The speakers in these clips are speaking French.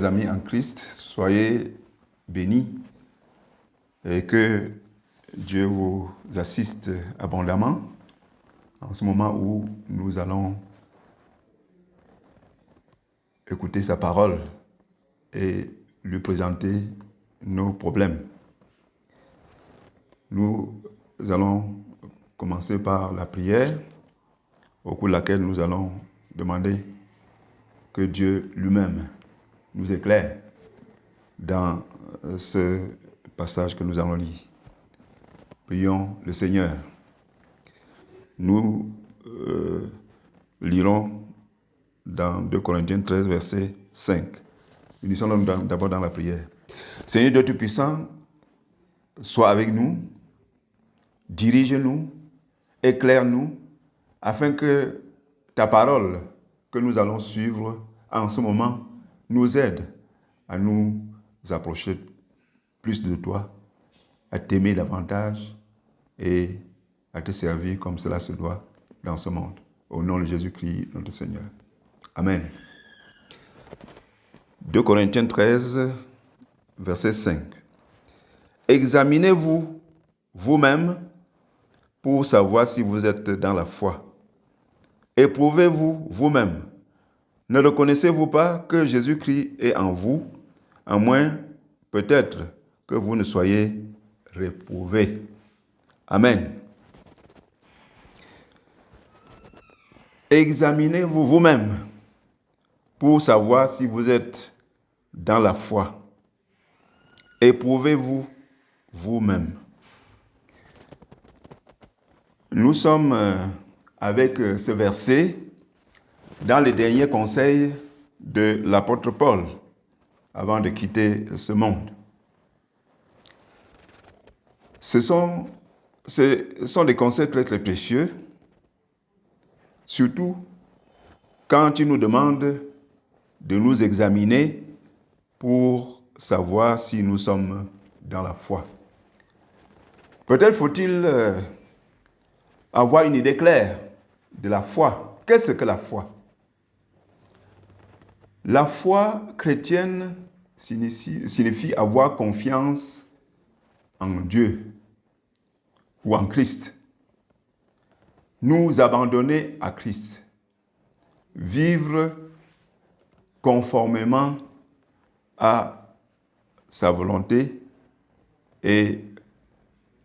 amis en Christ, soyez bénis et que Dieu vous assiste abondamment en ce moment où nous allons écouter sa parole et lui présenter nos problèmes. Nous allons commencer par la prière, au cours de laquelle nous allons demander que Dieu lui-même nous éclaire dans ce passage que nous allons lire. Prions le Seigneur. Nous lirons dans 2 Corinthiens 13, verset 5. Nous sommes d'abord dans la prière. Seigneur Dieu Tout-Puissant, sois avec nous, dirige-nous, éclaire-nous, afin que ta parole que nous allons suivre en ce moment nous aide à nous approcher plus de toi, à t'aimer davantage et à te servir comme cela se doit dans ce monde. Au nom de Jésus-Christ, notre Seigneur. Amen. 2 Corinthiens 13, verset 5. Examinez-vous vous-même pour savoir si vous êtes dans la foi. Éprouvez-vous vous-même. Ne reconnaissez-vous pas que Jésus-Christ est en vous, à moins peut-être que vous ne soyez réprouvés. Amen. Examinez-vous vous-même pour savoir si vous êtes dans la foi. Éprouvez-vous vous-même. Nous sommes avec ce verset dans les derniers conseils de l'apôtre Paul avant de quitter ce monde. Ce sont des conseils très très précieux, surtout quand il nous demande de nous examiner pour savoir si nous sommes dans la foi. Peut-être faut-il avoir une idée claire de la foi. Qu'est-ce que la foi? La foi chrétienne signifie avoir confiance en Dieu ou en Christ. Nous abandonner à Christ. Vivre conformément à sa volonté et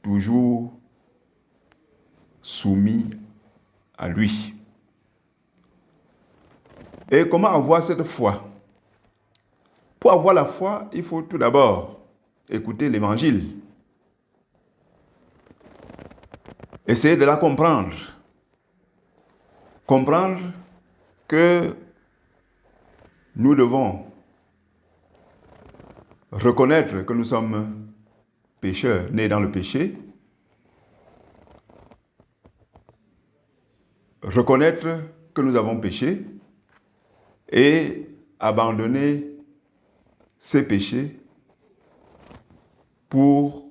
toujours soumis à lui. Et comment avoir cette foi? Pour avoir la foi, il faut tout d'abord écouter l'Évangile. Essayer de la comprendre. Comprendre que nous devons reconnaître que nous sommes pécheurs, nés dans le péché. Reconnaître que nous avons péché et abandonner ces péchés pour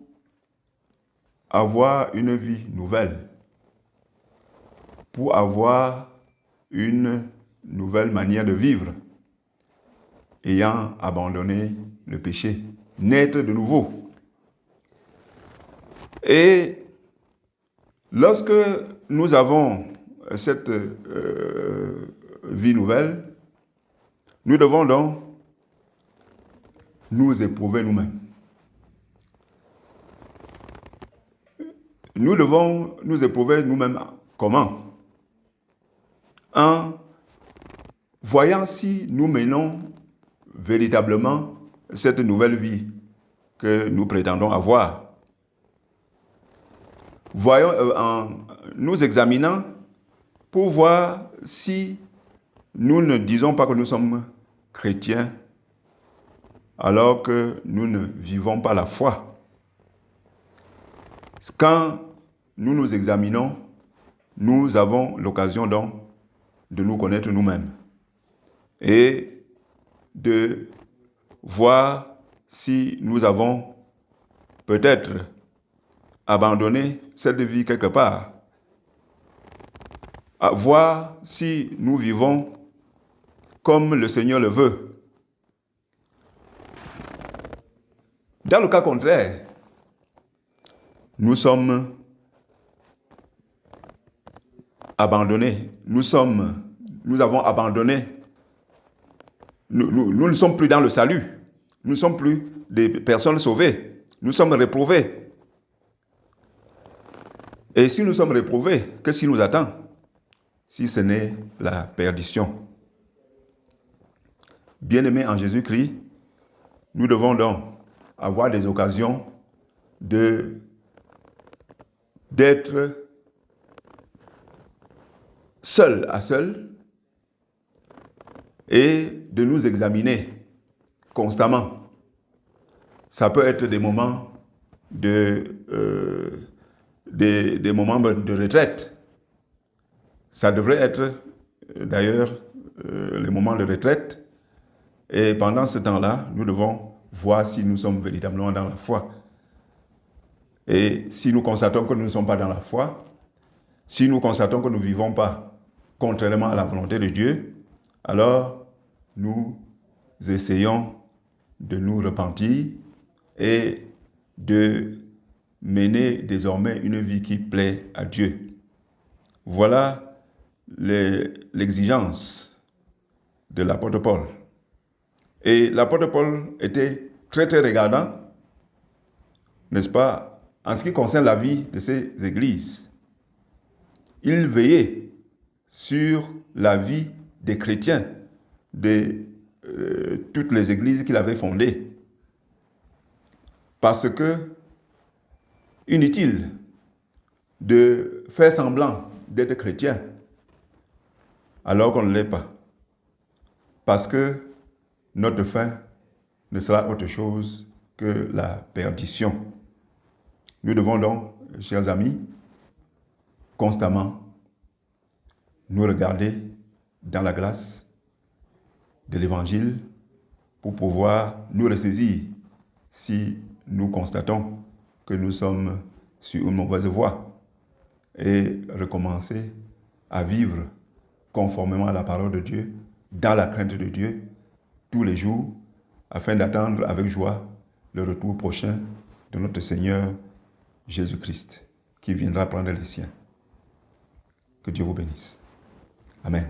avoir une vie nouvelle, pour avoir une nouvelle manière de vivre, ayant abandonné le péché, naître de nouveau. Et lorsque nous avons cette vie nouvelle, nous devons donc nous éprouver nous-mêmes. Nous devons nous éprouver nous-mêmes comment? En voyant si nous menons véritablement cette nouvelle vie que nous prétendons avoir. Voyons en nous examinant pour voir si nous ne disons pas que nous sommes chrétiens alors que nous ne vivons pas la foi. Quand nous nous examinons, nous avons l'occasion donc de nous connaître nous-mêmes et de voir si nous avons peut-être abandonné cette vie quelque part, à voir si nous vivons comme le Seigneur le veut, Dans le cas contraire, nous sommes abandonnés. Nous avons abandonné. Nous ne sommes plus dans le salut. Nous ne sommes plus des personnes sauvées. Nous sommes réprouvés. Et si nous sommes réprouvés, qu'est-ce qui nous attend? Si ce n'est la perdition. Bien-aimés en Jésus-Christ, nous devons donc avoir des occasions d'être seul à seul et de nous examiner constamment. Ça peut être des moments des moments de retraite. Ça devrait être d'ailleurs les moments de retraite. Et pendant ce temps-là, nous devons voir si nous sommes véritablement dans la foi. Et si nous constatons que nous ne sommes pas dans la foi, si nous constatons que nous ne vivons pas contrairement à la volonté de Dieu, alors nous essayons de nous repentir et de mener désormais une vie qui plaît à Dieu. Voilà l'exigence de l'apôtre Paul. Et l'apôtre Paul était très très regardant, n'est-ce pas, en ce qui concerne la vie de ces églises. Il veillait sur la vie des chrétiens de toutes les églises qu'il avait fondées. Parce que inutile de faire semblant d'être chrétien alors qu'on ne l'est pas. Parce que notre fin ne sera autre chose que la perdition. Nous devons donc, chers amis, constamment nous regarder dans la grâce de l'Évangile pour pouvoir nous ressaisir si nous constatons que nous sommes sur une mauvaise voie et recommencer à vivre conformément à la parole de Dieu, dans la crainte de Dieu, tous les jours, afin d'attendre avec joie le retour prochain de notre Seigneur Jésus-Christ, qui viendra prendre les siens. Que Dieu vous bénisse. Amen.